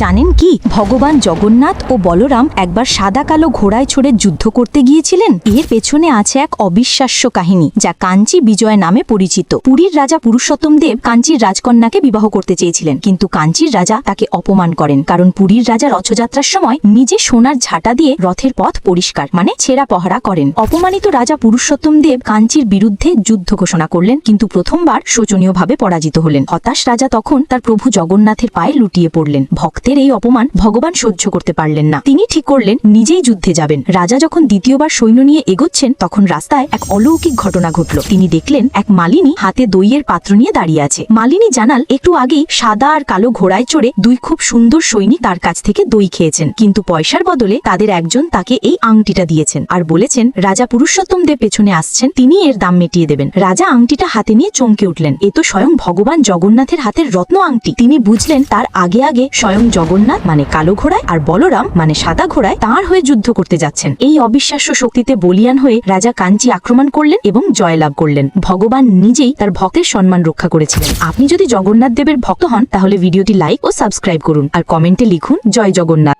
জানেন কি, ভগবান জগন্নাথ ও বলরাম একবার সাদা কালো ঘোড়ায় চড়ে যুদ্ধ করতে গিয়েছিলেন। এর পেছনে আছে এক অবিশ্বাস্য কাহিনী, যা কাঞ্চি বিজয় নামে পরিচিত। পুরীর রাজা পুরুষোত্তম দেব কাঞ্চির রাজকন্যাকে বিবাহ করতে চেয়েছিলেন, কিন্তু কাঞ্চির রাজা তাকে অপমান করেন, কারণ পুরীর রাজা রথযাত্রার সময় নিজে সোনার ঝাঁটা দিয়ে রথের পথ পরিষ্কার মানে ছেঁড়া পহরা করেন। অপমানিত রাজা পুরুষোত্তম দেব কাঞ্চির বিরুদ্ধে যুদ্ধ ঘোষণা করলেন, কিন্তু প্রথমবার শোচনীয়ভাবে পরাজিত হলেন। হতাশ রাজা তখন তার প্রভু জগন্নাথের পায়ে লুটিয়ে পড়লেন। ভক্তের এই অপমান ভগবান সহ্য করতে পারলেন না। তিনি ঠিক করলেন নিজেই যুদ্ধে যাবেন। রাজা যখন দ্বিতীয়বার সৈন্য নিয়ে এগোচ্ছেন, তখন রাস্তায় এক অলৌকিক ঘটনা ঘটল। তিনি দেখলেন এক মালিনী হাতে দইয়ের পাত্র নিয়ে দাঁড়িয়ে আছে। মালিনী জানাল একটু আগেই সাদা আর কালো ঘোড়ায় চড়ে দুই খুব সুন্দর সৈনিক তার কাছ থেকে দই খেয়েছেন, কিন্তু পয়সার বদলে তাদের একজন তাকে এই আংটিটা দিয়েছেন আর বলেছেন রাজা পুরুষোত্তম দেব পেছনে আসছেন, তিনি এর দাম মিটিয়ে দেবেন। রাজা আংটিটা হাতে নিয়ে চমকে উঠলেন, এ তো স্বয়ং ভগবান জগন্নাথের হাতের রত্ন আংটি। তিনি বুঝলেন তার আগে আগে স্বয়ং জগন্নাথ মানে কালো ঘোড়ায় আর বলরাম মানে সাদা ঘোড়ায় তাঁর হয়ে যুদ্ধ করতে যাচ্ছেন। এই অবিশ্বাস্য শক্তিতে বলিয়ান হয়ে রাজা কাঞ্চি আক্রমণ করলেন এবং জয়লাভ করলেন। ভগবান নিজেই তার ভক্তের সম্মান রক্ষা করেছিলেন। আপনি যদি জগন্নাথ দেবের ভক্ত হন, তাহলে ভিডিওটি লাইক ও সাবস্ক্রাইব করুন আর কমেন্টে লিখুন জয় জগন্নাথ।